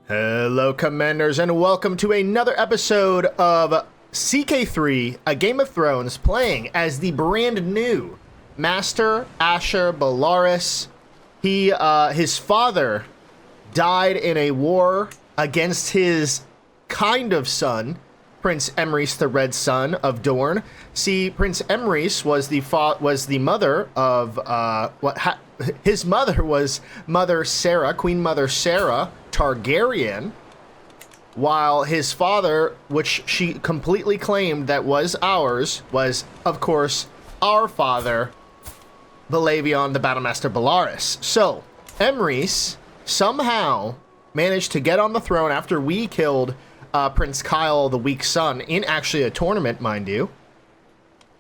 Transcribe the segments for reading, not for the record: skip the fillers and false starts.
Hello, Commanders, and welcome to another episode of CK3, a Game of Thrones, playing as the brand new Master Asher Belaerys. His father died in a war against his kind of son, Prince Emrys, the Red Son of Dorne. See, Prince Emrys was the mother of his mother was Mother Sarah, Queen Mother Sarah Targaryen, while his father, which she completely claimed that was ours, was, of course, our father, Belaevion the Battlemaster Belaerys. So, Emrys somehow managed to get on the throne after we killed Prince Kyle, the weak son, in actually a tournament, mind you.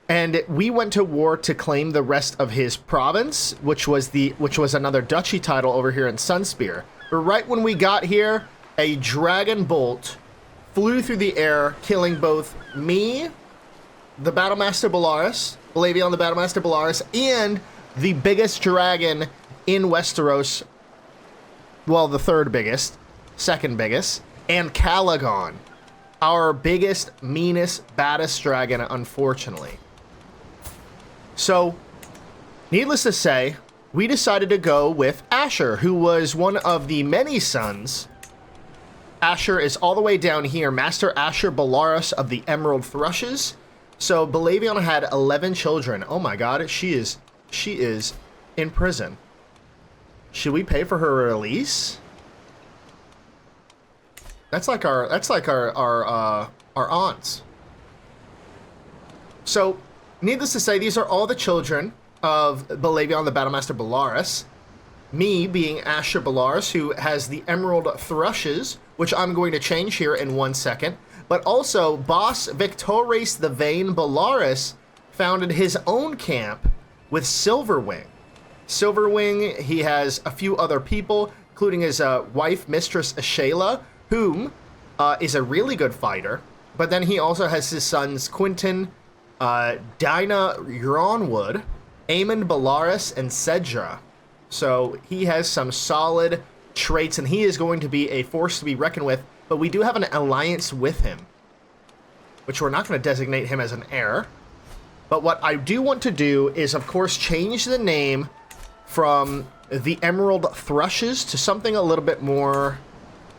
And we went to war to claim the rest of his province, which was another duchy title over here in Sunspear. But right when we got here, a dragon bolt flew through the air, killing both me, the Battlemaster Belaerys, Belaevion the Battlemaster Belaerys, and the biggest dragon in Westeros. Well, the third biggest, second biggest, and Calagon, our biggest, meanest, baddest dragon, unfortunately. So, needless to say, we decided to go with Asher, who was one of the many sons. Asher is all the way down here, Master Asher Belaerys of the Emerald Thrushes. So, Belaevion had 11 children. Oh my god, she is in prison. Should we pay for her release? That's like our aunts. So, needless to say, these are all the children of Belaevion the Battlemaster Belaerys. Me being Asher Belaerys, who has the Emerald Thrushes, which I'm going to change here in 1 second. But also, Boss Victorious the Vain Belaerys founded his own camp with Silverwing. Silverwing, he has a few other people, including his wife, Mistress Ashayla, whom is a really good fighter. But then he also has his sons, Quentin, Dinah Ronwood, Aemon Belaerys, and Cedra. So he has some solid traits, and he is going to be a force to be reckoned with, but we do have an alliance with him, which we're not going to designate him as an heir. But what I do want to do is, of course, change the name from the Emerald Thrushes to something a little bit more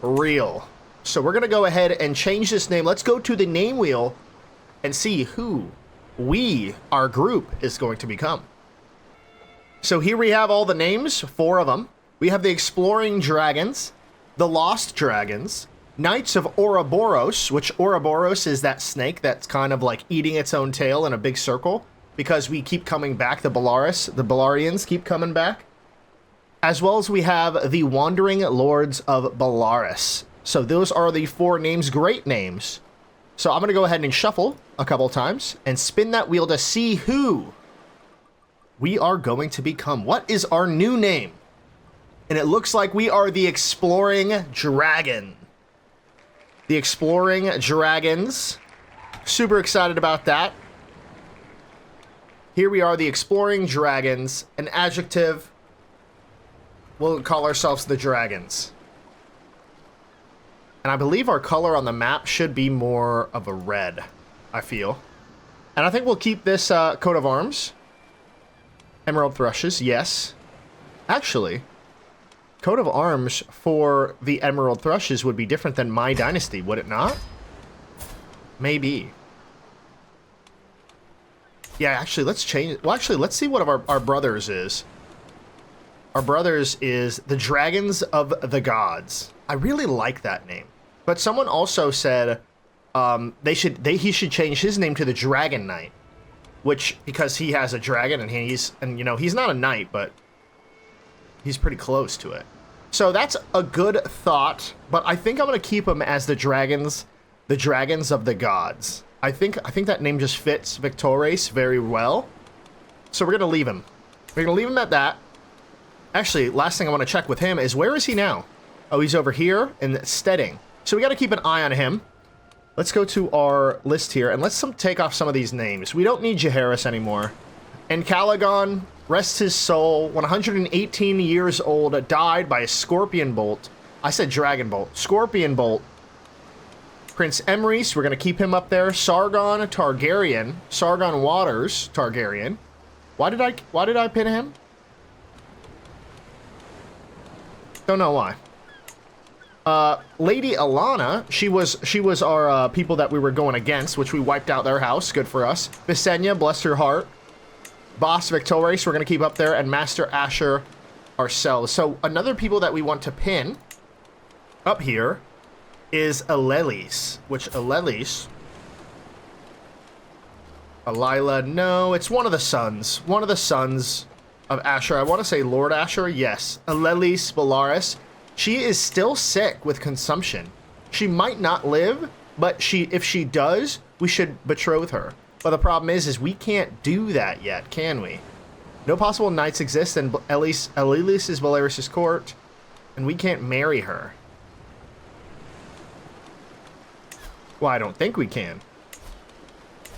real. So we're going to go ahead and change this name. Let's go to the name wheel and see who our group is going to become. So here we have all the names, 4 of them. We have the Exploring Dragons, the Lost Dragons, Knights of Ouroboros, which Ouroboros is that snake that's kind of like eating its own tail in a big circle, because we keep coming back, the Balarians keep coming back. As well as we have the Wandering Lords of Belarus. So those are the 4 names, great names. So I'm going to go ahead and shuffle a couple times and spin that wheel to see who we are going to become. What is our new name? And it looks like we are the Exploring Dragon. The Exploring Dragons. Super excited about that. Here we are, the Exploring Dragons. An adjective. We'll call ourselves the Dragons. And I believe our color on the map should be more of a red, I feel. And I think we'll keep this coat of arms. Emerald Thrushes, yes. Actually, coat of arms for the Emerald Thrushes would be different than my dynasty, would it not? Maybe. Yeah, actually, let's change it. Well, actually, let's see what our brothers is. Our brothers is the Dragons of the Gods. I really like that name. But someone also said he should change his name to the Dragon Knight, which, because he has a dragon and he's not a knight, but he's pretty close to it. So that's a good thought, but I think I'm going to keep him as the Dragons of the Gods. I think that name just fits Victorious very well. So we're going to leave him. We're going to leave him at that. Actually, last thing I want to check with him is, where is he now? Oh, he's over here in Steading. So we got to keep an eye on him. Let's go to our list here, and let's take off some of these names. We don't need Jaehaerys anymore. And Calagon, rest his soul, 118 years old, died by a scorpion bolt I said Dragon Bolt. Scorpion Bolt. Prince Emrys, we're going to keep him up there. Sargon Targaryen. Sargon Waters Targaryen. Why did I pin him? Don't know why. Lady Alana, she was our people that we were going against, which we wiped out their house. Good for us. Visenya, bless her heart. Boss Victorious, we're going to keep up there. And Master Asher ourselves. So another people that we want to pin up here is Alelis, which Alelis... Alila, no, it's one of the sons. One of the sons of Asher. I want to say Lord Asher, yes. Alelis Belaerys. She is still sick with consumption. She might not live, but if she does, we should betroth her. But the problem is we can't do that yet, can we? No possible knights exist, and Alelis is Belaerys' court, and we can't marry her. Well, I don't think we can.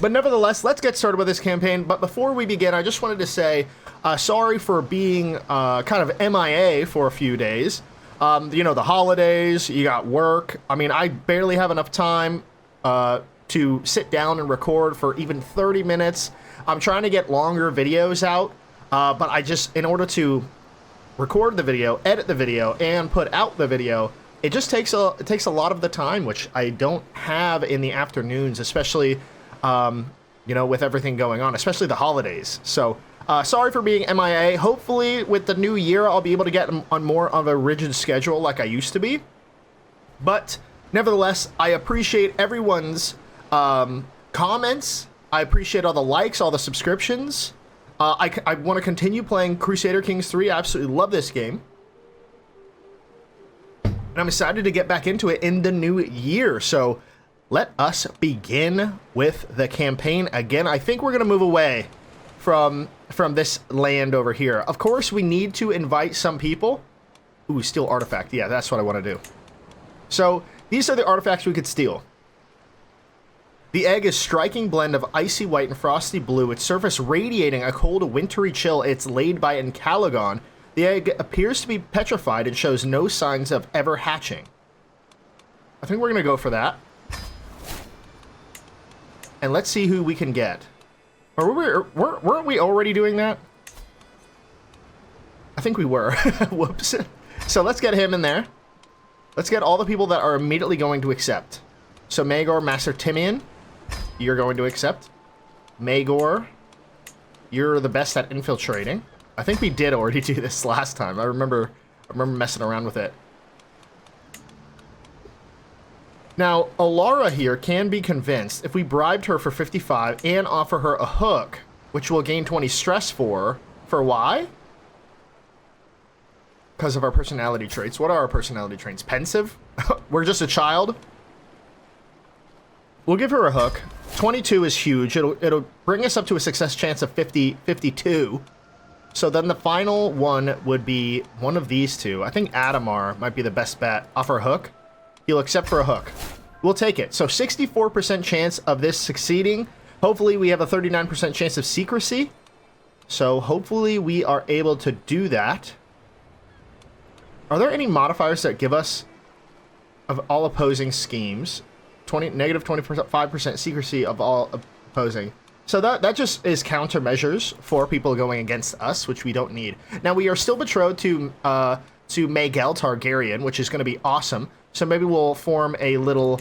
But nevertheless, let's get started with this campaign. But before we begin, I just wanted to say sorry for being kind of MIA for a few days. You know, the holidays, you got work. I mean, I barely have enough time to sit down and record for even 30 minutes. I'm trying to get longer videos out, but I just, in order to record the video, edit the video, and put out the video, it just takes a lot of the time, which I don't have in the afternoons, especially... you know, with everything going on, especially the holidays. So, sorry for being MIA. Hopefully, with the new year, I'll be able to get on more of a rigid schedule like I used to be. But, nevertheless, I appreciate everyone's comments. I appreciate all the likes, all the subscriptions. I want to continue playing Crusader Kings 3. I absolutely love this game. And I'm excited to get back into it in the new year. So... let us begin with the campaign again. I think we're going to move away from this land over here. Of course, we need to invite some people. Ooh, steal artifact. Yeah, that's what I want to do. So, these are the artifacts we could steal. The egg is striking blend of icy white and frosty blue, its surface radiating a cold, wintry chill. It's laid by in Calagon. The egg appears to be petrified and shows no signs of ever hatching. I think we're going to go for that. And let's see who we can get. Or weren't we already doing that? I think we were. Whoops. So let's get him in there. Let's get all the people that are immediately going to accept. So Magor, Master Timian, you're going to accept. Magor, you're the best at infiltrating. I think we did already do this last time. I remember messing around with it. Now, Alara here can be convinced if we bribed her for 55 and offer her a hook, which will gain 20 stress for why? Because of our personality traits. What are our personality traits? Pensive? We're just a child? We'll give her a hook. 22 is huge. It'll bring us up to a success chance of 52. So then the final one would be one of these two. I think Adamar might be the best bet. Offer a hook. He'll accept for a hook. We'll take it. So 64% chance of this succeeding. Hopefully we have a 39% chance of secrecy. So hopefully we are able to do that. Are there any modifiers that give us of all opposing schemes? Negative 25% secrecy of all opposing. So that just is countermeasures for people going against us, which we don't need. Now we are still betrothed to Maegel Targaryen, which is going to be awesome. So maybe we'll form a little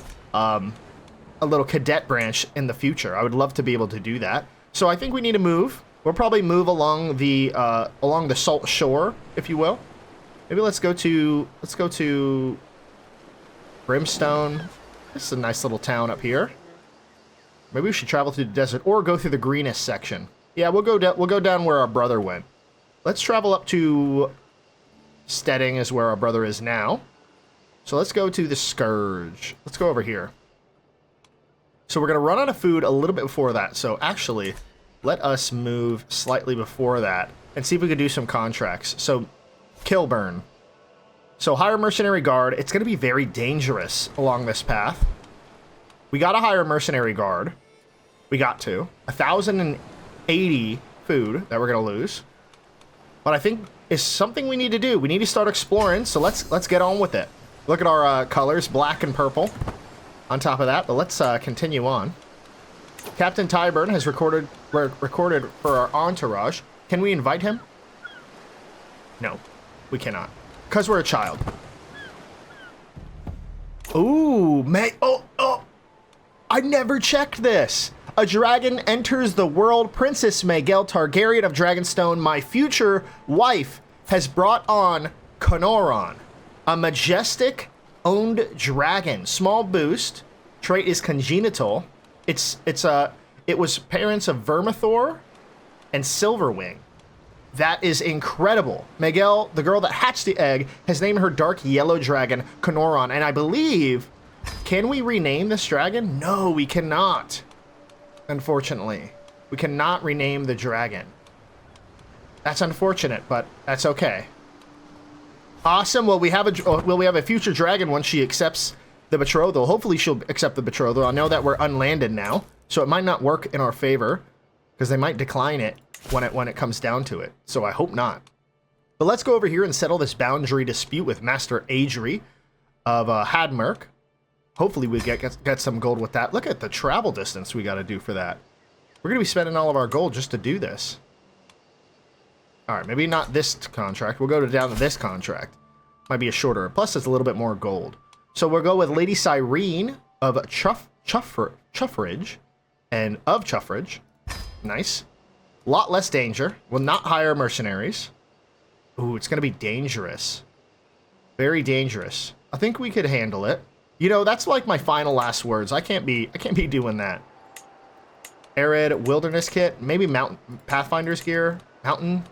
cadet branch in the future. I would love to be able to do that. So I think we need to move. We'll probably move along the salt shore, if you will. Maybe let's go to Brimstone. This is a nice little town up here. Maybe we should travel through the desert or go through the greenest section. Yeah, we'll go down where our brother went. Let's travel up to Stedding is where our brother is now. So let's go to the Scourge. Let's go over here. So we're going to run out of food a little bit before that. So actually, let us move slightly before that and see if we can do some contracts. So Kilburn. So hire mercenary guard. It's going to be very dangerous along this path. We got to hire mercenary guard. We got to. 1,080 food that we're going to lose. But I think it's something we need to do. We need to start exploring. So let's get on with it. Look at our colors, black and purple on top of that. But let's continue on. Captain Tyburn has recorded for our entourage. Can we invite him? No, we cannot. Because we're a child. Ooh, oh, I never checked this. A dragon enters the world. Princess Maegelle Targaryen of Dragonstone, my future wife, has brought on Conoron, a majestic owned dragon. Small boost. Trait is congenital. It was parents of Vermithor and Silverwing. That is incredible. Maegelle, the girl that hatched the egg, has named her dark yellow dragon Conoron, and I believe, can we rename this dragon? No, we cannot. Unfortunately, we cannot rename the dragon. That's unfortunate, but that's okay. Awesome. Well, we have a future dragon once she accepts the betrothal. Hopefully, she'll accept the betrothal. I know that we're unlanded now, so it might not work in our favor because they might decline it when it comes down to it. So I hope not. But let's go over here and settle this boundary dispute with Master Adri of Hadmerk. Hopefully, we get some gold with that. Look at the travel distance we got to do for that. We're going to be spending all of our gold just to do this. All right, maybe not this contract. We'll go down to this contract. Might be a shorter. Plus, it's a little bit more gold. So we'll go with Lady Cyrene of Chuffridge and of Chuffridge. Nice. Lot less danger. Will not hire mercenaries. Ooh, it's going to be dangerous. Very dangerous. I think we could handle it. You know, that's like my final last words. I can't be doing that. Arid wilderness kit. Maybe mountain Pathfinder's gear. Mountain.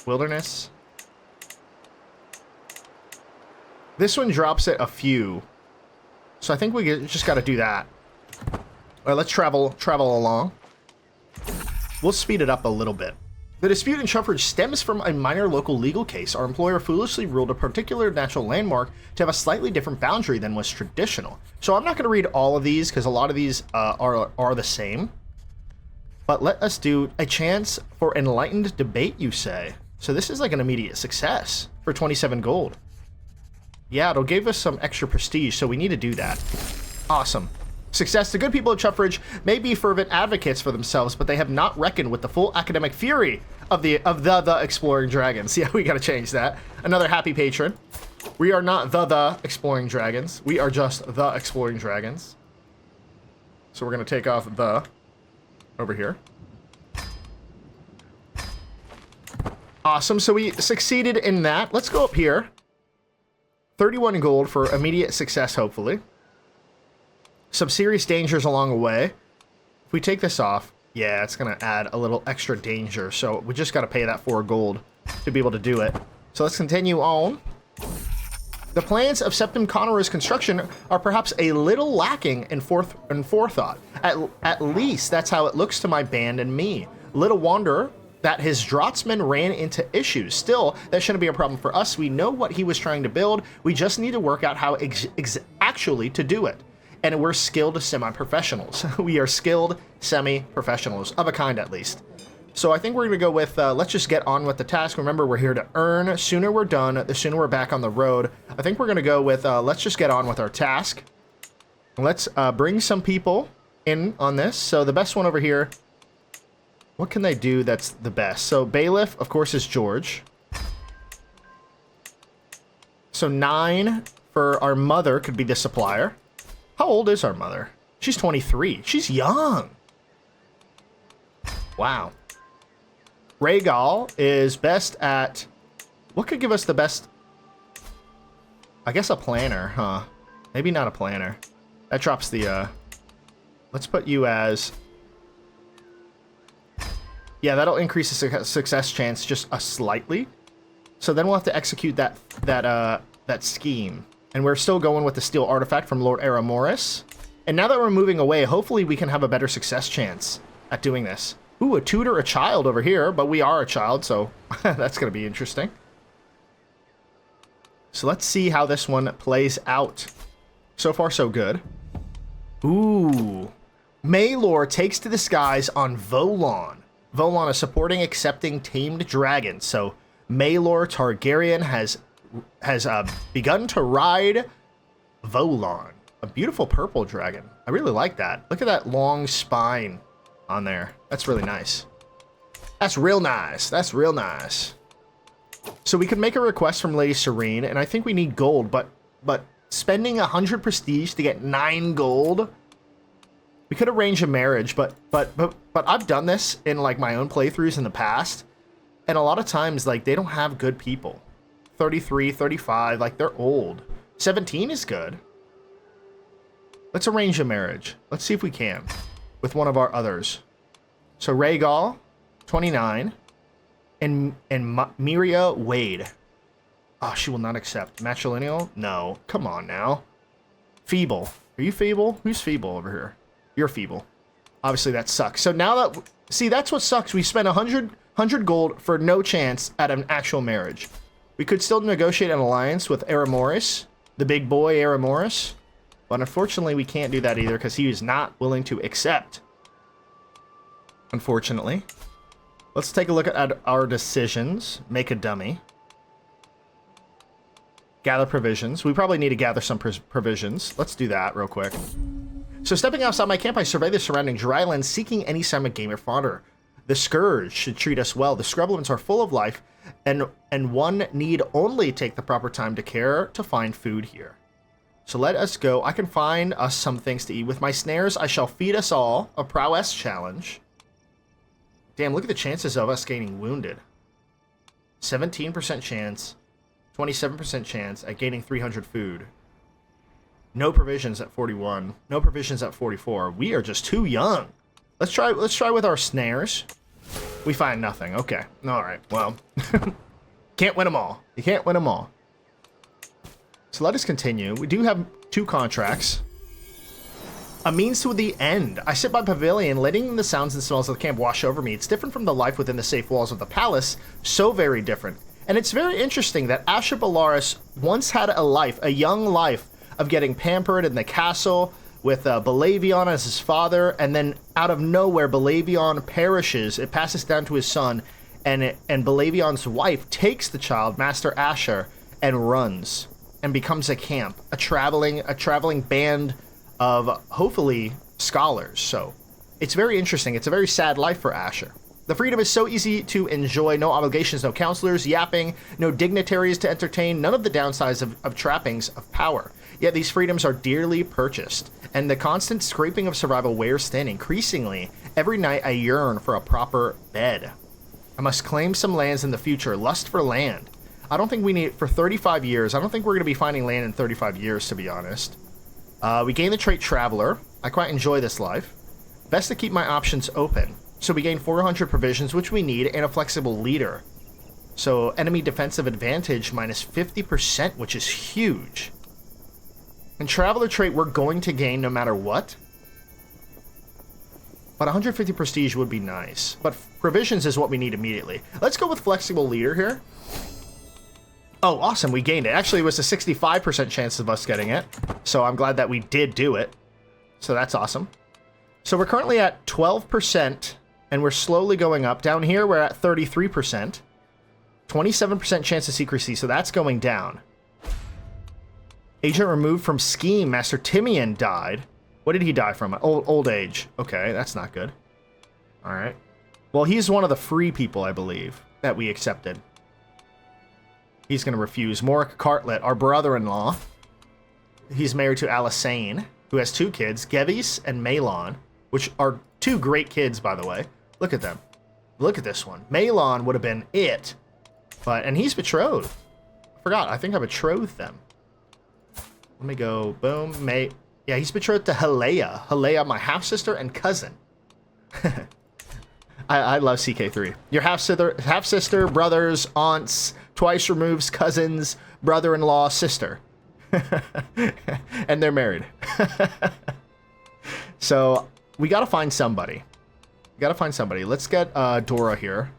Wilderness. This one drops it a few. So I think we just got to do that. All right, let's travel along. We'll speed it up a little bit. The dispute in Chuffridge stems from a minor local legal case. Our employer foolishly ruled a particular natural landmark to have a slightly different boundary than was traditional. So I'm not going to read all of these because a lot of these are the same. But let us do a chance for enlightened debate, you say. So this is like an immediate success for 27 gold. Yeah, it'll give us some extra prestige, so we need to do that. Awesome. Success. The good people of Chuffridge may be fervent advocates for themselves, but they have not reckoned with the full academic fury of the exploring dragons. Yeah, we gotta change that. Another happy patron. We are not the exploring dragons. We are just the exploring dragons. So we're gonna take off the over here. Awesome. So we succeeded in that. Let's go up here. 31 gold for immediate success, hopefully. Some serious dangers along the way. If we take this off, yeah, it's going to add a little extra danger. So we just got to pay that 4 gold to be able to do it. So let's continue on. The plans of Septim Conor's construction are perhaps a little lacking in forethought. At least that's how it looks to my band and me. Little wonder that his draftsmen ran into issues. Still, that shouldn't be a problem for us. We know what he was trying to build. We just need to work out how actually to do it. And we're skilled semi-professionals. We are skilled semi-professionals, of a kind at least. So I think we're going to go with, let's just get on with the task. Remember, we're here to earn. Sooner we're done, the sooner we're back on the road. I think we're going to go with, let's just get on with our task. Let's bring some people in on this. So the best one over here, what can they do that's the best? So Bailiff, of course, is George. So 9 for our mother could be the supplier. How old is our mother? She's 23. She's young. Wow. Rhaegal is best at... What could give us the best... I guess a planner, huh? Maybe not a planner. That drops the... Let's put you as... Yeah, that'll increase the success chance just slightly. So then we'll have to execute that scheme. And we're still going with the steel artifact from Lord Aramoris. And now that we're moving away, hopefully we can have a better success chance at doing this. Ooh, a tutor, a child over here, but we are a child, so that's going to be interesting. So let's see how this one plays out. So far, so good. Ooh. Maelor takes to the skies on Volon. Volon is supporting accepting tamed dragons, so Maelor Targaryen has begun to ride Volon, a beautiful purple dragon. I really like that. Look at that long spine on there. That's really nice. That's real nice. That's real nice. So we could make a request from Lady Serene, and I think we need gold, but spending 100 prestige to get 9 gold, we could arrange a marriage, but I've done this in like my own playthroughs in the past, and a lot of times like they don't have good people. 33, 35, like they're old. 17 is good. Let's arrange a marriage. Let's see if we can with one of our others. So Rhaegal, 29, and Miria Wade. Oh, she will not accept. Matrilineal? No. Come on now. Feeble. Are you feeble? Who's feeble over here? You're feeble. Obviously that sucks. So now that, see, that's what sucks. We spent 100 gold for no chance at an actual marriage. We could still negotiate an alliance with Aramoris, the big boy Aramoris, but unfortunately we can't do that either because he is not willing to accept. Unfortunately. Let's take a look at our decisions. Make a dummy. Gather provisions. We probably need to gather some provisions. Let's do that real quick. So stepping outside my camp, I survey the surrounding drylands, seeking any sign of game or fodder. The Scourge should treat us well. The scrublands are full of life, and one need only take the proper time to care to find food here. So let us go. I can find us some things to eat. With my snares, I shall feed us all. A prowess challenge. Damn, look at the chances of us gaining wounded. 17% chance. 27% chance at gaining 300 food. No provisions at 41. No provisions at 44. We are just too young. Let's try with our snares. We find nothing. Okay. All right. Well, can't win them all. You can't win them all. So let us continue. We do have 2 contracts. A means to the end. I sit by pavilion, letting the sounds and smells of the camp wash over me. It's different from the life within the safe walls of the palace. So very different. And it's very interesting that Asher Belaerys once had a life, a young life, of getting pampered in the castle with Belaevion as his father, and then out of nowhere, Belaevion perishes. It passes down to his son, and Belaevion's wife takes the child, Master Asher, and runs and becomes a camp, a traveling band of hopefully scholars. So it's very interesting. It's a very sad life for Asher. The freedom is so easy to enjoy. No obligations, no counselors, yapping, no dignitaries to entertain, none of the downsides of trappings of power. Yet these freedoms are dearly purchased, and the constant scraping of survival wears thin. Increasingly, every night I yearn for a proper bed. I must claim some lands in the future. Lust for land. I don't think we need, for 35 years, I don't think we're going to be finding land in 35 years, to be honest. We gain the trait Traveler. I quite enjoy this life. Best to keep my options open. So we gain 400 provisions, which we need, and a flexible leader. So enemy defensive advantage minus 50%, which is huge. And Traveler trait we're going to gain no matter what. But 150 prestige would be nice. But provisions is what we need immediately. Let's go with flexible leader here. Oh, awesome, we gained it. Actually, it was a 65% chance of us getting it. So I'm glad that we did do it. So that's awesome. So we're currently at 12%. And we're slowly going up. Down here, we're at 33%. 27% chance of secrecy, so that's going down. Agent removed from scheme. Master Timian died. What did he die from? Old age. Okay, that's not good. All right. Well, he's one of the free people, I believe, that we accepted. He's going to refuse. Morik Cartlet, our brother-in-law. He's married to Alysain, who has 2 kids, Gevis and Malon, which are 2 great kids, by the way. Look at them. Look at this one. Malon would have been it. And he's betrothed. I forgot. I think I betrothed them. Let me go. Boom. Yeah, he's betrothed to Helea. Helea, my half-sister and cousin. I love CK3. Your half-sister, brothers, aunts, twice removes, cousins, brother-in-law, sister. And they're married. So we got to find somebody. Let's get Dora here.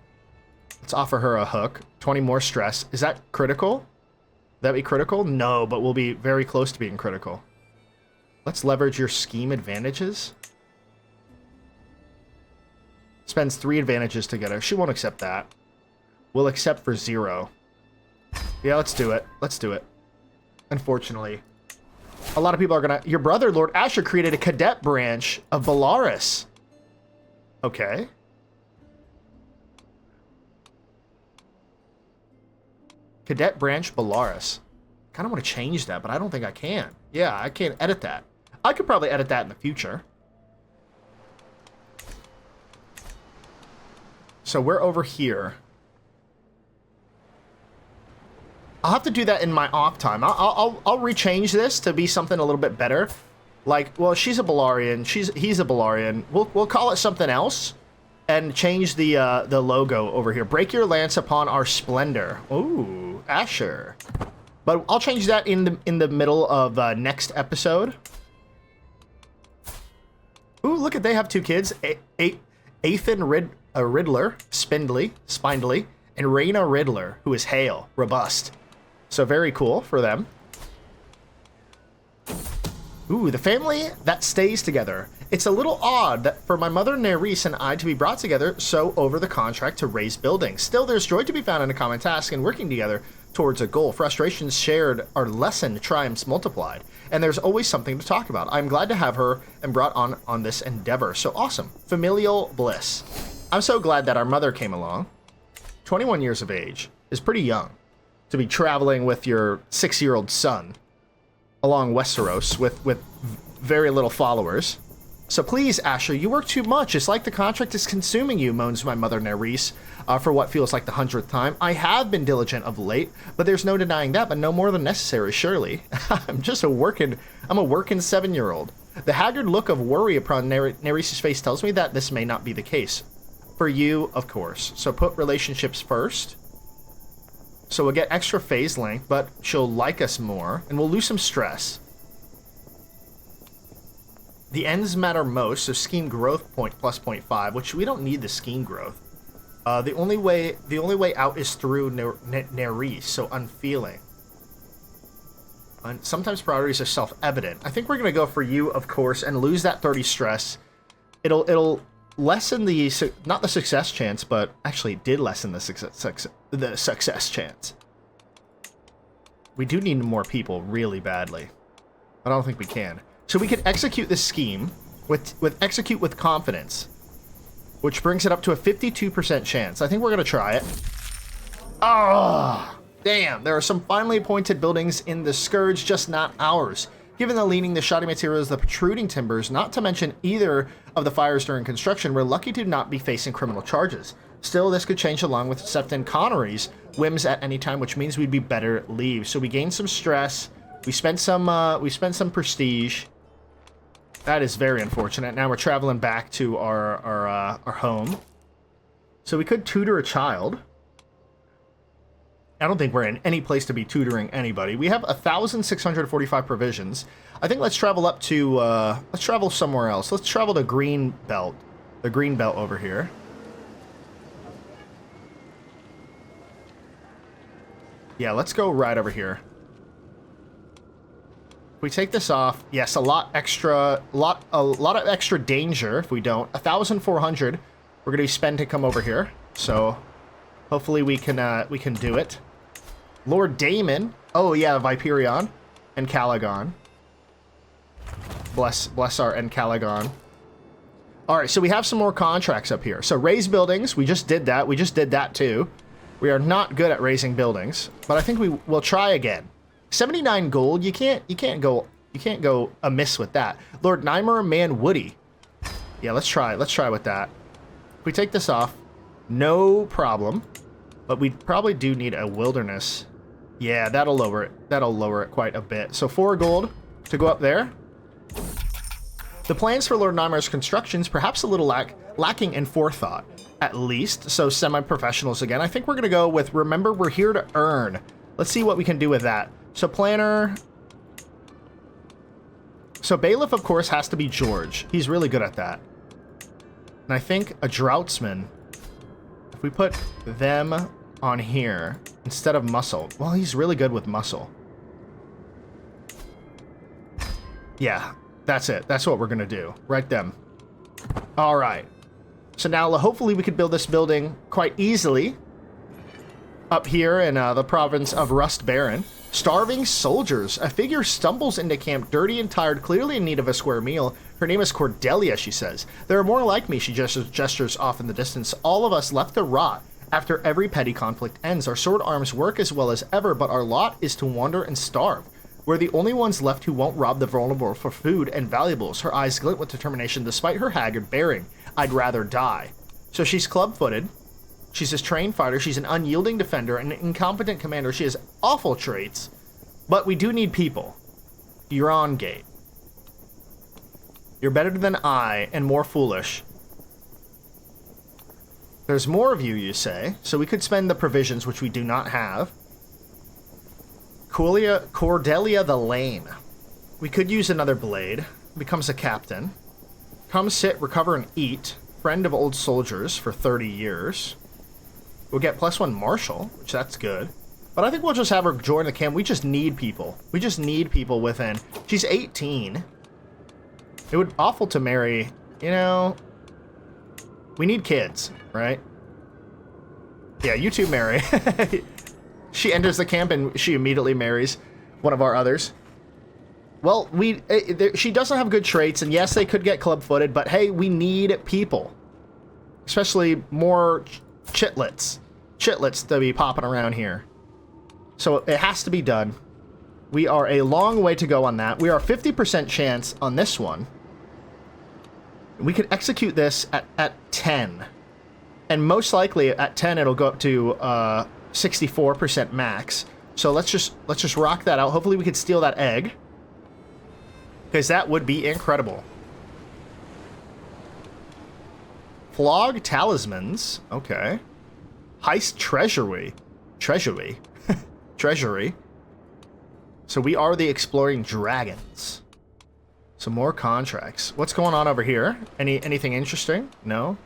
Let's offer her a hook. 20 more stress. Is that critical? Would that be critical? No, but we'll be very close to being critical. Let's leverage your scheme advantages. Spends 3 advantages to get her. She won't accept that. We'll accept for 0. Yeah, let's do it. Let's do it. Unfortunately, a lot of people are gonna... Your brother, Lord Asher, created a cadet branch of Belaeris. Okay. Cadet branch Belaeris. Kind of want to change that, but I don't think I can. Yeah, I can't edit that. I could probably edit that in the future. So we're over here. I'll have to do that in my off time. I'll rechange this to be something a little bit better. Like, well, she's a Belarian. He's a Belarian. We'll call it something else, and change the logo over here. Break your lance upon our splendor. Ooh, Asher. But I'll change that in the middle of next episode. Ooh, look at, they have two kids. Athan Riddler, Spindly, and Reyna Riddler, who is hale, robust. So very cool for them. Ooh, the family that stays together. It's a little odd that for my mother Nerys and I to be brought together so over the contract to raise buildings. Still, there's joy to be found in a common task and working together towards a goal. Frustrations shared are lessened, triumphs multiplied. And there's always something to talk about. I'm glad to have her and brought on this endeavor. So awesome. Familial bliss. I'm so glad that our mother came along. 21 years of age is pretty young to be traveling with your 6-year-old son along Westeros with very little followers. So please, Asher, you work too much. It's like the contract is consuming you, moans my mother Nerys, for what feels like the 100th time. I have been diligent of late, but there's no denying that, but no more than necessary, surely. I'm a working 7-year-old. The haggard look of worry upon Nerys' face tells me that this may not be the case. For you, of course. So put relationships first. So we'll get extra phase length, but she'll like us more, and we'll lose some stress. The ends matter most, so scheme growth point plus 0.5, which we don't need the scheme growth. The only way out is through Nerys, so unfeeling. And sometimes priorities are self-evident. I think we're gonna go for you, of course, and lose that 30 stress. It'll lessen the not the success chance, but actually did lessen the success chance. We do need more people really badly, but I don't think we can. So we can execute this scheme with execute with confidence, which brings it up to a 52% chance. I think we're gonna try it. Ah, damn! There are some finely appointed buildings in the Scourge, just not ours. Given the leaning, the shoddy materials, the protruding timbers, not to mention either of the fires during construction, we're lucky to not be facing criminal charges. Still, this could change along with Septon Connery's whims at any time, which means we'd be better leave. So we gained some stress. We spent some prestige. That is very unfortunate. Now we're traveling back to our home. So we could tutor a child. I don't think we're in any place to be tutoring anybody. We have 1,645 provisions. I think let's travel up to, let's travel somewhere else. Let's travel to Green Belt. The Green Belt over here. Yeah, let's go right over here. If we take this off, yes, a lot of extra danger if we don't. 1,400 we're going to spend to come over here. So hopefully we can do it. Lord Daemon. Oh yeah, Viperion and Calagon. Bless our Encalagon. All right, so we have some more contracts up here. So raise buildings, we just did that. We just did that too. We are not good at raising buildings, but I think we will try again. 79 gold. You can't go amiss with that. Lord Nymer Man Woody. Yeah, let's try with that. If we take this off, no problem. But we probably do need a wilderness. Yeah, that'll lower it. That'll lower it quite a bit. So 4 gold to go up there. The plans for Lord Nymer's constructions perhaps a little lacking in forethought, at least. So semi-professionals again. I think we're gonna go with remember we're here to earn. Let's see what we can do with that. So planner. So bailiff, of course, has to be George. He's really good at that. And I think a draughtsman. If we put them on here instead of muscle. Well, he's really good with muscle. Yeah, that's it. That's what we're going to do. Right them. All right. So now hopefully we could build this building quite easily. up here in the province of Rust Baron. Starving soldiers. A figure stumbles into camp, dirty and tired, clearly in need of a square meal. Her name is Cordelia, she says. There are more like me, she gestures off in the distance. All of us left to rot. After every petty conflict ends, our sword arms work as well as ever, but our lot is to wander and starve. We're the only ones left who won't rob the vulnerable for food and valuables. Her eyes glint with determination despite her haggard bearing. I'd rather die. So she's club-footed. She's a trained fighter. She's an unyielding defender, an incompetent commander. She has awful traits, but we do need people. You're on gate. You're better than I and more foolish. There's more of you, you say, so we could spend the provisions, which we do not have. Cordelia the Lame. We could use another blade. Becomes a captain. Come sit, recover, and eat. Friend of old soldiers for 30 years. We'll get +1 marshal, which that's good. But I think we'll just have her join the camp. We just need people. We just need people within. She's 18. It would be awful to marry, you know. We need kids, right? Yeah, you two marry. She enters the camp and she immediately marries one of our others. Well, she doesn't have good traits, and yes, they could get club-footed, but hey, we need people. Especially more chitlets to be popping around here. So it has to be done. We are a long way to go on that. We are 50% chance on this one. We could execute this at 10. And most likely at 10 it'll go up to 64% max. So let's just rock that out. Hopefully we could steal that egg, because that would be incredible. Flog talismans. Okay. Heist treasury. Treasury. So we are the exploring dragons. Some more contracts. What's going on over here? Anything interesting? No?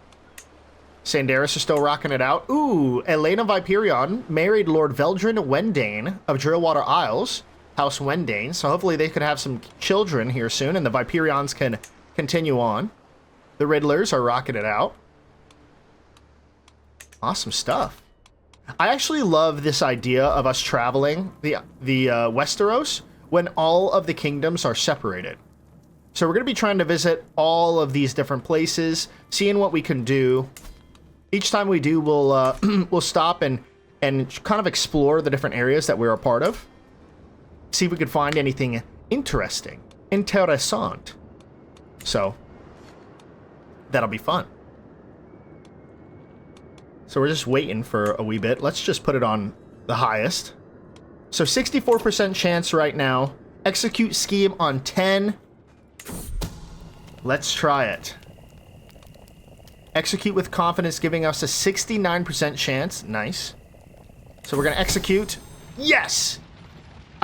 Sandaris is still rocking it out. Ooh, Elena Viperion married Lord Veldrin Wendane of Drillwater Isles, House Wendane. So hopefully they could have some children here soon, and the Viperions can continue on. The Riddlers are rocking it out. Awesome stuff. I actually love this idea of us traveling the Westeros when all of the kingdoms are separated. So we're going to be trying to visit all of these different places, seeing what we can do. Each time we do, we'll stop and kind of explore the different areas that we're a part of. See if we can find anything interesting. Interessant. So, that'll be fun. So we're just waiting for a wee bit. Let's just put it on the highest. So 64% chance right now. Execute scheme on 10. Let's try it. Execute with confidence, giving us a 69% chance. Nice. So we're going to execute. Yes!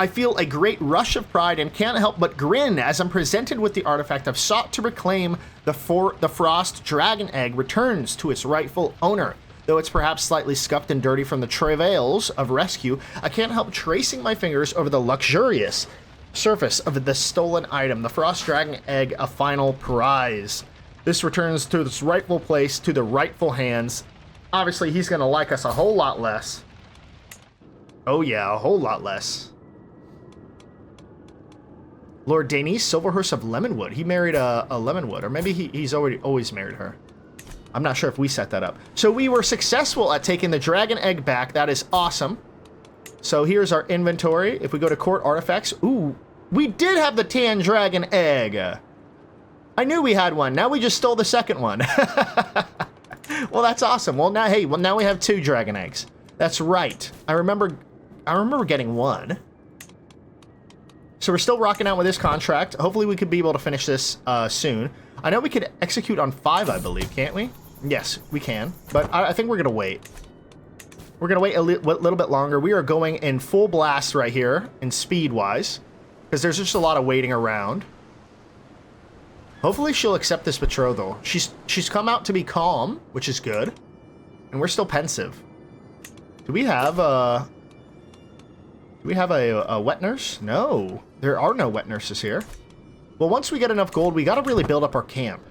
I feel a great rush of pride and can't help but grin as I'm presented with the artifact I've sought to reclaim. The Frost Dragon Egg returns to its rightful owner. Though it's perhaps slightly scuffed and dirty from the travails of rescue, I can't help tracing my fingers over the luxurious surface of the stolen item. The Frost Dragon Egg, a final prize. This returns to its rightful place, to the rightful hands. Obviously, he's going to like us a whole lot less. Oh yeah, a whole lot less. Lord Daenerys Silverhurst of Lemonwood. He married a Lemonwood, or maybe he's always married her. I'm not sure if we set that up. So we were successful at taking the dragon egg back. That is awesome. So here's our inventory. If we go to court artifacts, ooh, we did have the tan dragon egg. I knew we had one. Now we just stole the second one. Well, that's awesome. Well, now we have 2 dragon eggs. That's right. I remember getting one. So we're still rocking out with this contract. Hopefully we could be able to finish this soon. I know we could execute on 5, I believe, can't we? Yes, we can. But I think we're going to wait. We're going to wait a little bit longer. We are going in full blast right here, in speed-wise, because there's just a lot of waiting around. Hopefully she'll accept this betrothal. She's come out to be calm, which is good. And we're still pensive. Do we have a wet nurse? No. There are no wet nurses here. Well, once we get enough gold, we got to really build up our camp.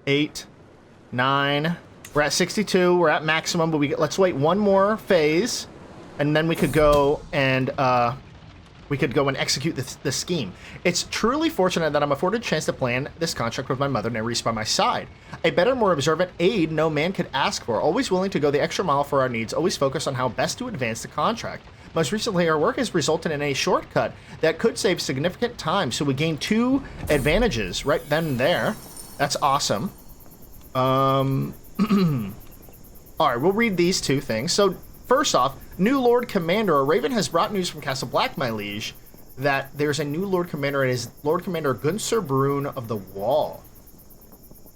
$8, 9. We're at 62. We're at maximum, but let's wait one more phase, and then we could go and execute the scheme. It's truly fortunate that I'm afforded a chance to plan this contract with my mother, Nerys, by my side. A better, more observant aide no man could ask for, always willing to go the extra mile for our needs, always focused on how best to advance the contract. Most recently, our work has resulted in a shortcut that could save significant time, so we gain 2 advantages right then and there. That's awesome. Alright, we'll read these 2 things. So, first off, new Lord Commander. Raven has brought news from Castle Black, my liege, that there's a new Lord Commander. It is Lord Commander Gunsir Brune of the Wall.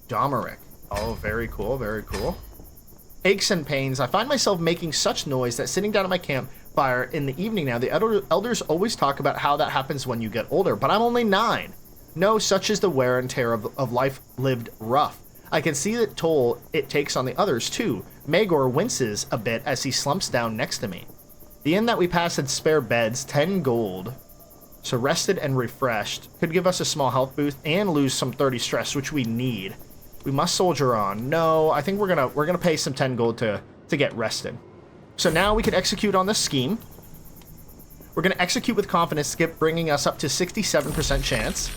Domeric. Oh, very cool, very cool. Aches and pains. I find myself making such noise that sitting down at my campfire in the evening now, the elders always talk about how that happens when you get older, but I'm only 9. No, such is the wear and tear of life lived rough. I can see the toll it takes on the others, too. Magor winces a bit as he slumps down next to me. The inn that we passed had spare beds, 10 gold. So rested and refreshed. Could give us a small health boost and lose some 30 stress, which we need. We must soldier on. No, I think we're gonna pay some 10 gold to get rested. So now we can execute on this scheme. We're gonna execute with confidence, skip bringing us up to 67% chance.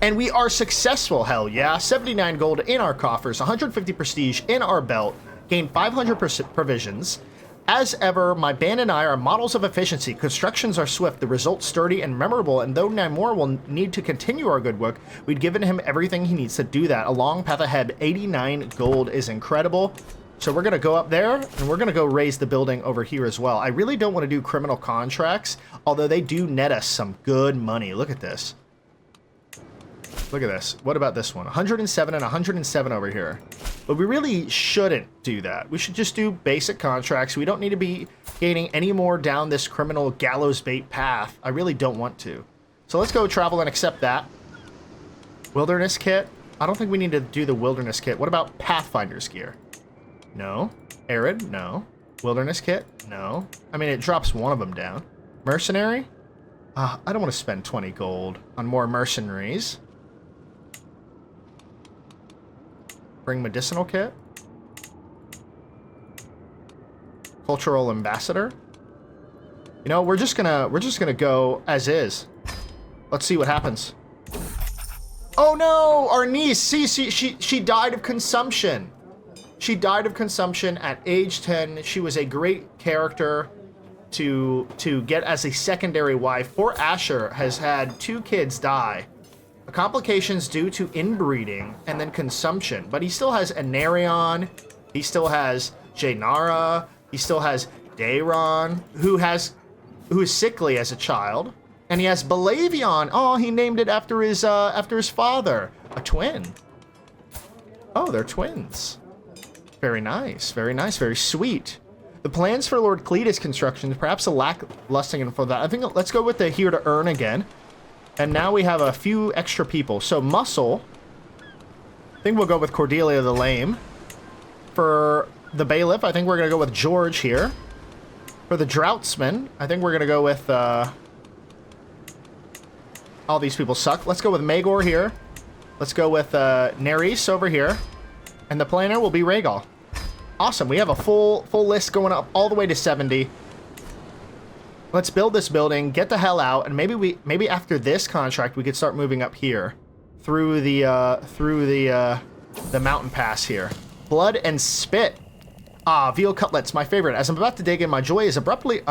And we are successful, hell yeah. 79 gold in our coffers, 150 prestige in our belt, gain 500 provisions. As ever, my band and I are models of efficiency. Constructions are swift, the results sturdy and memorable, and though Namor will need to continue our good work, we've given him everything he needs to do that. A long path ahead, 89 gold is incredible. So we're going to go up there, and we're going to go raise the building over here as well. I really don't want to do criminal contracts, although they do net us some good money. Look at this. Look at this. What about this one? 107 and 107 over here. But we really shouldn't do that. We should just do basic contracts. We don't need to be gaining any more down this criminal gallows bait path. I really don't want to. So let's go travel and accept that. Wilderness kit. I don't think we need to do the wilderness kit. What about Pathfinder's gear? No. Arid? No. Wilderness kit? No. I mean, it drops one of them down. Mercenary? I don't want to spend 20 gold on more mercenaries. Bring medicinal kit. Cultural ambassador. You know, we're just gonna go as is. Let's see what happens. Oh no, our niece. See, she died of consumption. She died of consumption at age 10. She was a great character to get as a secondary wife. Poor Asher has had 2 kids die. Complications due to inbreeding and then consumption. But he still has Anarion, he still has Jaynara, he still has Daeron, who is sickly as a child. And he has Belaevion. Oh, he named it after his father. A twin. Oh, they're twins. Very nice, very sweet. The plans for Lord Cletus construction, perhaps a lacklusting for that. I think let's go with the here to earn again. And now we have a few extra people. So Muscle, I think we'll go with Cordelia the Lame. For the Bailiff, I think we're going to go with George here. For the Droughtsman, I think we're going to go with... all these people suck. Let's go with Magor here. Let's go with Nerys over here. And the planner will be Rhaegal. Awesome, we have a full list going up all the way to 70. Let's build this building, get the hell out, and maybe after this contract we could start moving up here through the mountain pass here. Blood and spit. Ah, veal cutlets, my favorite. As I'm about to dig in, my joy is abruptly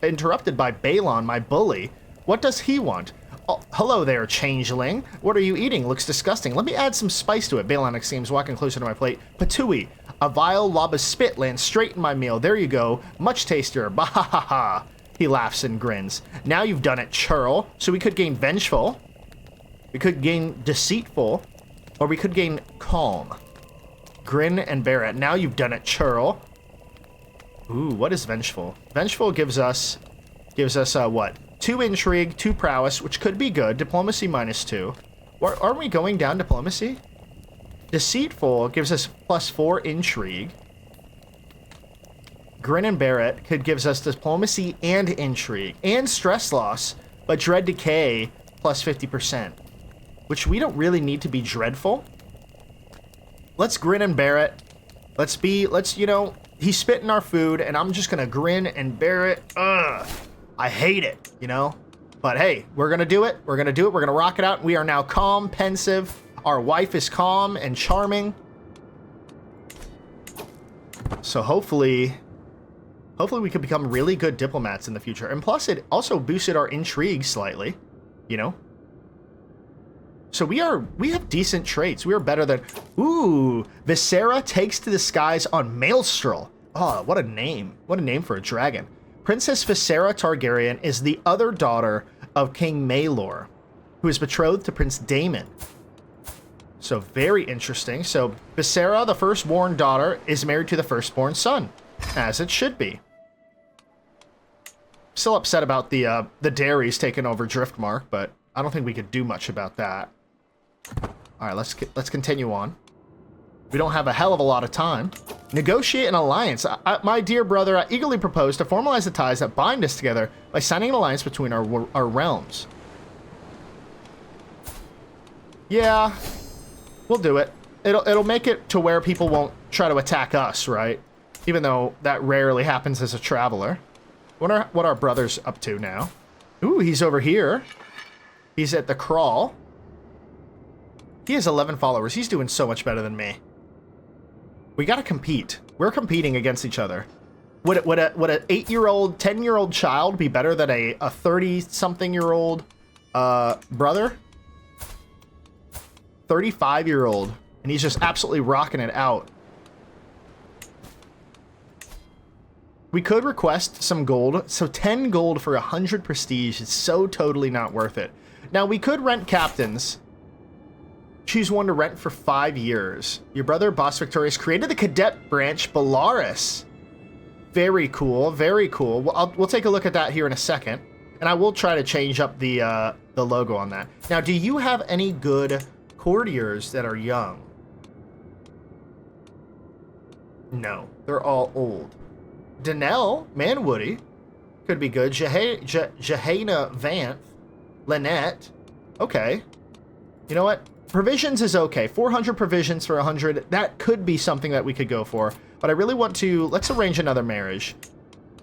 interrupted by Balon, my bully. What does he want? Oh, hello there, changeling. What are you eating? Looks disgusting. Let me add some spice to it. Balon exclaims, walking closer to my plate. Patui, a vile lob of spit lands straight in my meal. There you go. Much tastier. Bah ha ha ha. He laughs and grins. Now you've done it, churl. So we could gain vengeful. We could gain deceitful. Or we could gain calm. Grin and bear it. Now you've done it, churl. Ooh, what is vengeful? Vengeful gives us what? 2 intrigue, 2 prowess, which could be good. Diplomacy -2. Or aren't we going down diplomacy? Deceitful gives us +4 intrigue. Grin and Barrett could gives us diplomacy and intrigue and stress loss, but dread decay +50%, which we don't really need to be dreadful. let's grin and bear it. You know, he's spitting our food, and I'm just gonna grin and bear it. Ugh, I hate it, you know? But hey, we're gonna do it. We're gonna rock it out. We are now calm, pensive. Our wife is calm and charming. So hopefully we could become really good diplomats in the future. And plus, it also boosted our intrigue slightly, you know? So we have decent traits. We are better than... Ooh, Visera takes to the skies on Maelstrom. Oh, what a name. What a name for a dragon. Princess Visera Targaryen is the other daughter of King Maelor, who is betrothed to Prince Daemon. So very interesting. So Visera, the firstborn daughter, is married to the firstborn son, as it should be. Still upset about the dairies taking over Driftmark, but I don't think we could do much about that. All right, let's continue on. We don't have a hell of a lot of time. Negotiate an alliance. My dear brother, I eagerly propose to formalize the ties that bind us together by signing an alliance between our realms. Yeah, we'll do it. It'll make it to where people won't try to attack us, right? Even though that rarely happens as a traveler. Wonder what our brother's up to now. Ooh, he's over here. He's at the crawl. He has 11 followers. He's doing so much better than me. We gotta compete. We're competing against each other. Would an 8-year-old, 10-year-old child be better than a 30-something-year-old brother? 35-year-old, and he's just absolutely rocking it out. We could request some gold. So 10 gold for 100 prestige is so totally not worth it. Now, we could rent captains. Choose one to rent for 5 years. Your brother, Boss Victorious, created the cadet branch, Belaeris. Very cool, very cool. We'll take a look at that here in a second. And I will try to change up the logo on that. Now, do you have any good courtiers that are young? No, they're all old. Danelle, Manwoody, could be good. Jehana Vanth, Lynette. Okay. You know what? Provisions is okay. 400 provisions for 100. That could be something that we could go for. But I really want to... Let's arrange another marriage.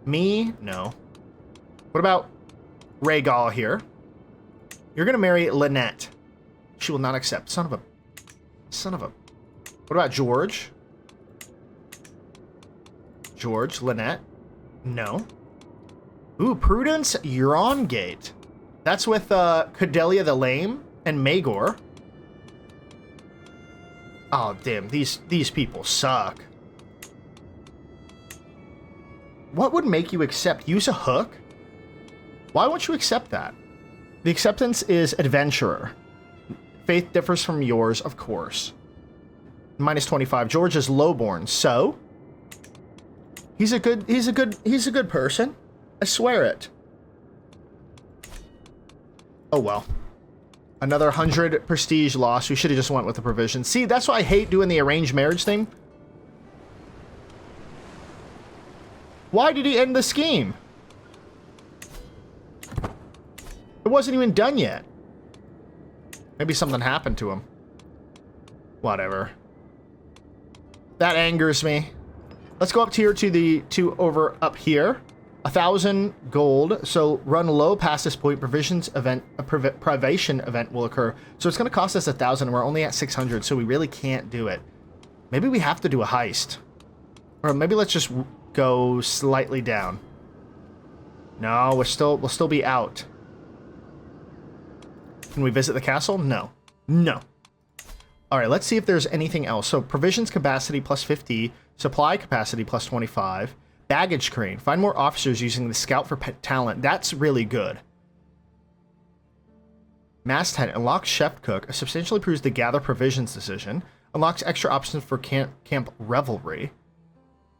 Me? No. What about Rhaegal here? You're going to marry Lynette. She will not accept. Son of a... What about George? George, Lynette? No. Ooh, Prudence Eurongate. That's with Cordelia the Lame and Maegor. Oh, damn. These people suck. What would make you accept? Use a hook? Why won't you accept that? The acceptance is adventurer. Faith differs from yours, of course. Minus 25. George is lowborn, so... He's a good person. I swear it. Oh well. Another 100 prestige loss. We should have just went with the provision. See, that's why I hate doing the arranged marriage thing. Why did he end the scheme? It wasn't even done yet. Maybe something happened to him. Whatever. That angers me. Let's go up here to over up here. 1,000 gold. So run low past this point. Provisions event, a privation event will occur. So it's going to cost us 1,000, and we're only at 600. So we really can't do it. Maybe we have to do a heist, or maybe let's just go slightly down. No, we'll still be out. Can we visit the castle? No. No. All right, let's see if there's anything else. So provisions capacity plus 50, supply capacity plus 25, baggage crane. Find more officers using the scout for pet talent. That's really good. Masthead unlocks chef cook. Substantially improves the gather provisions decision. Unlocks extra options for camp revelry.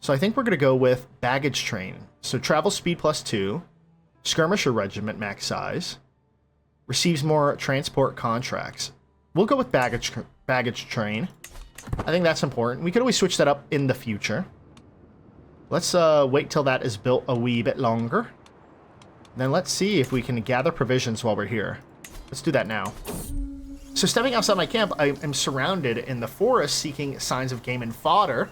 So I think we're going to go with baggage train. So travel speed plus 2. Skirmisher regiment max size. Receives more transport contracts. We'll go with baggage train. I think that's important. We could always switch that up in the future. Let's wait till that is built a wee bit longer. Then let's see if we can gather provisions while we're here. Let's do that now. So stepping outside my camp, I am surrounded in the forest seeking signs of game and fodder.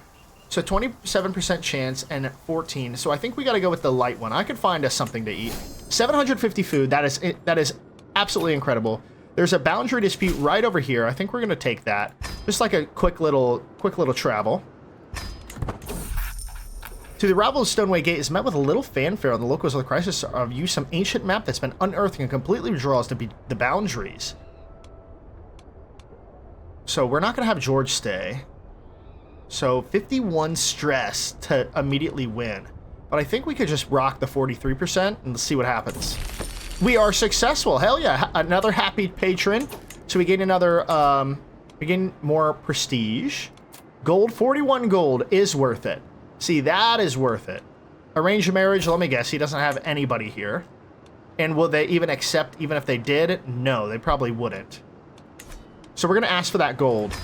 So 27% chance and 14. So I think we got to go with the light one. I could find us something to eat. 750 food. That is absolutely incredible. There's a boundary dispute right over here. I think we're going to take that. Just like a quick little travel. To the arrival of Stoneway Gate is met with a little fanfare on the locals of the crisis of use some ancient map that's been unearthed and completely withdraws to be the boundaries. So we're not going to have George stay. So 51 stress to immediately win. But I think we could just rock the 43% and see what happens. We are successful. Hell yeah. Another happy patron. So we gain another, we gain more prestige. Gold, 41 gold is worth it. See, that is worth it. Arrange a marriage, let me guess, he doesn't have anybody here. And will they even accept, even if they did? No, they probably wouldn't. So we're going to ask for that gold.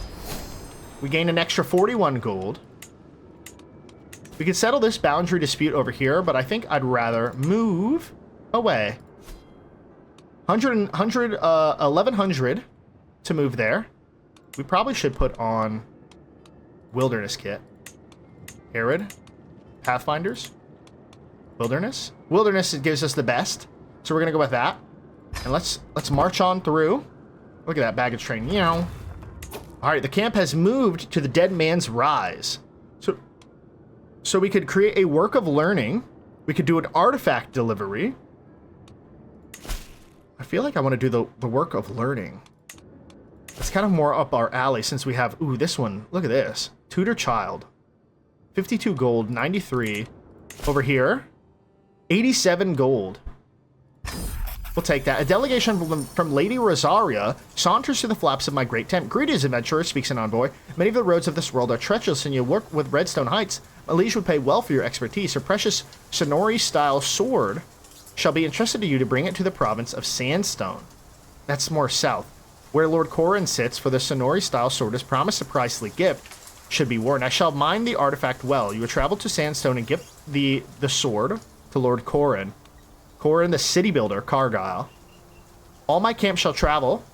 We gain an extra 41 gold. We could settle this boundary dispute over here, but I think I'd rather move away. 1100 to move there. We probably should put on Wilderness Kit. Arid, Pathfinders, Wilderness. Wilderness, it gives us the best, so we're gonna go with that. And let's march on through. Look at that baggage train. All right, the camp has moved to the Dead Man's Rise. So we could create a work of learning. We could do an artifact delivery. I feel like I want to do the work of learning. It's kind of more up our alley since we have, ooh, this one. Look at this. Tutor Child. 52 gold, 93. Over here, 87 gold. We'll take that. A delegation from Lady Rosaria saunters through the flaps of my great tent. Greetings, adventurer, speaks an envoy. Many of the roads of this world are treacherous, and you work with Redstone Heights. My liege would pay well for your expertise. Her precious Sonori-style sword shall be entrusted to you to bring it to the province of Sandstone. That's more south. Where Lord Corrin sits, for the Sonori-style sword is promised a princely gift. Should be worn. I shall mind the artifact well. You will travel to Sandstone and give the sword to Lord Corrin. Corrin, the city builder, Cargyle. All my camp shall travel.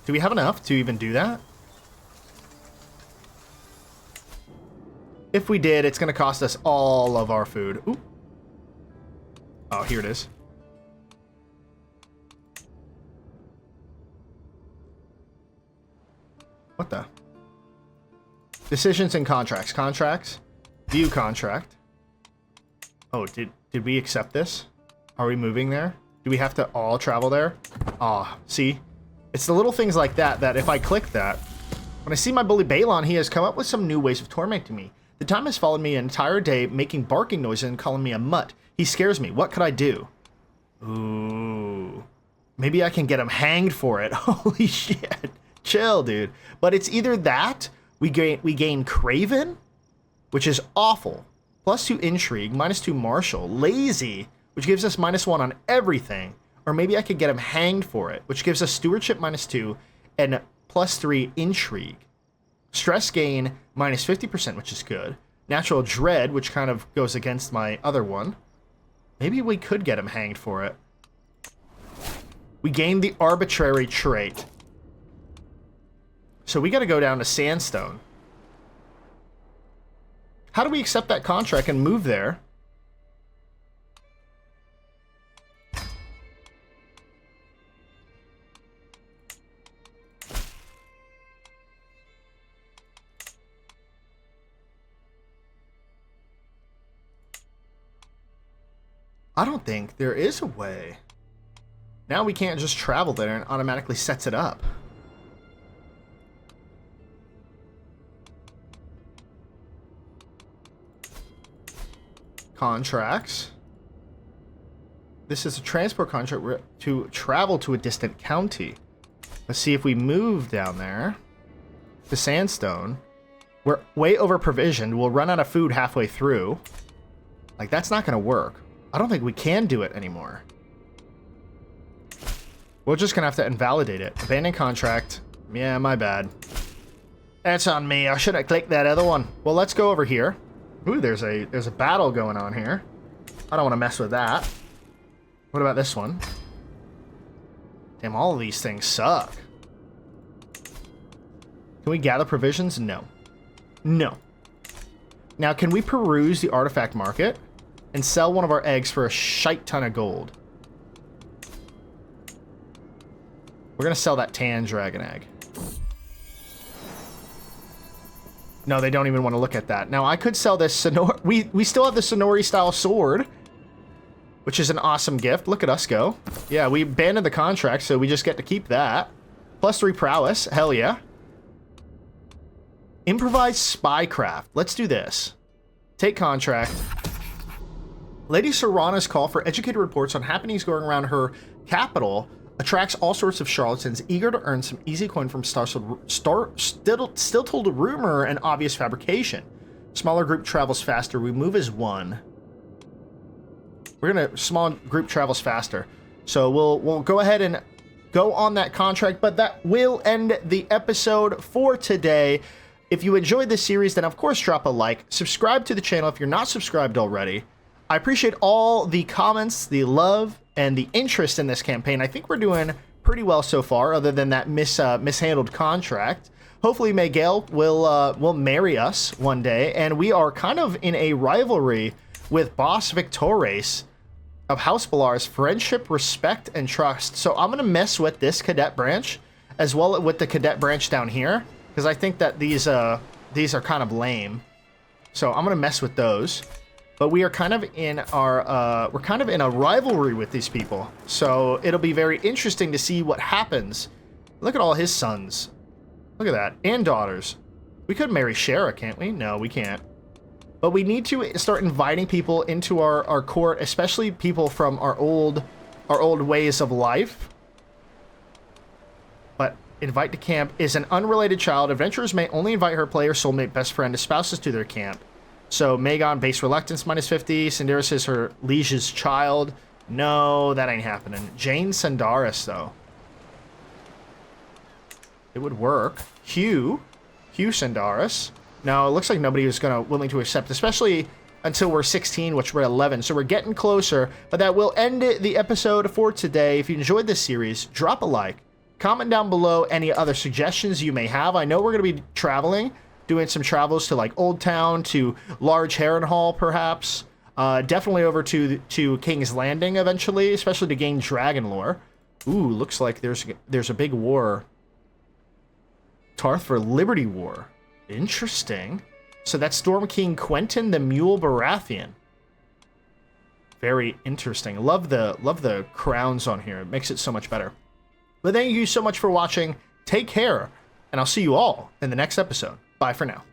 Do we have enough to even do that? If we did, it's going to cost us all of our food. Ooh. Oh, here it is. What the? Decisions and contracts. Contracts. View contract. Oh, did we accept this? Are we moving there? Do we have to all travel there? Ah, see? It's the little things like that that if I click that, when I see my bully Balon, he has come up with some new ways of tormenting me. The time has followed me an entire day, making barking noises and calling me a mutt. He scares me. What could I do? Ooh. Maybe I can get him hanged for it. Holy shit. Chill, dude. But it's either that, we gain Craven, which is awful. +2 Intrigue, -2 Martial. Lazy, which gives us -1 on everything. Or maybe I could get him hanged for it, which gives us Stewardship -2 and +3 Intrigue. Stress gain -50%, which is good. Natural Dread, which kind of goes against my other one. Maybe we could get him hanged for it. We gained the Arbitrary trait. So we got to go down to Sandstone. How do we accept that contract and move there? I don't think there is a way. Now we can't just travel there and automatically sets it up. Contracts. This is a transport contract to travel to a distant county. Let's see if we move down there to Sandstone. We're way over provisioned. We'll run out of food halfway through. Like, that's not going to work. I don't think we can do it anymore. We're just going to have to invalidate it. Abandon contract. Yeah, my bad. That's on me. I should have clicked that other one. Well, let's go over here. Ooh, there's a battle going on here. I don't want to mess with that. What about this one? Damn, all of these things suck. Can we gather provisions? No. No. Now, can we peruse the artifact market and sell one of our eggs for a shite ton of gold? We're going to sell that tan dragon egg. No, they don't even want to look at that. Now, I could sell this Sonori... We still have the Sonori-style sword, which is an awesome gift. Look at us go. Yeah, we abandoned the contract, so we just get to keep that. +3 prowess. Hell yeah. Improvised spycraft. Let's do this. Take contract. Lady Serana's call for educated reports on happenings going around her capital attracts all sorts of charlatans eager to earn some easy coin from still told rumor and obvious fabrication. Smaller group travels faster. We move as one. We're gonna small group travels faster. So we'll go ahead and go on that contract, but that will end the episode for today. If you enjoyed this series, then of course drop a like. Subscribe to the channel if you're not subscribed already. I appreciate all the comments, the love, and the interest in this campaign. I think we're doing pretty well so far, other than that mishandled contract. Hopefully Miguel will marry us one day, and we are kind of in a rivalry with Boss Victores of House Belaery's friendship, respect, and trust. So I'm gonna mess with this cadet branch as well as with the cadet branch down here, because I think that these are kind of lame. So I'm gonna mess with those. But we are kind of in our, we're kind of in a rivalry with these people. So it'll be very interesting to see what happens. Look at all his sons. Look at that. And daughters. We could marry Shara, can't we? No, we can't. But we need to start inviting people into our court, especially people from our old ways of life. But invite to camp is an unrelated child. Adventurers may only invite her player, soulmate, best friend, as spouses to their camp. So, Magon, base reluctance, -50. Sandaris is her liege's child. No, that ain't happening. Jane Sandaris, though. It would work. Hugh Sandaris. No, it looks like nobody was willing to accept, especially until we're 16, which we're 11. So we're getting closer, but that will end the episode for today. If you enjoyed this series, drop a like. Comment down below any other suggestions you may have. I know we're going to be traveling. Doing some travels to like Old Town, to Large Harrenhal, perhaps. Definitely over to King's Landing eventually, especially to gain dragon lore. Ooh, looks like there's a big war. Tarth for Liberty War. Interesting. So that's Storm King Quentin the Mule Baratheon. Very interesting. Love the crowns on here. It makes it so much better. But thank you so much for watching. Take care, and I'll see you all in the next episode. Bye for now.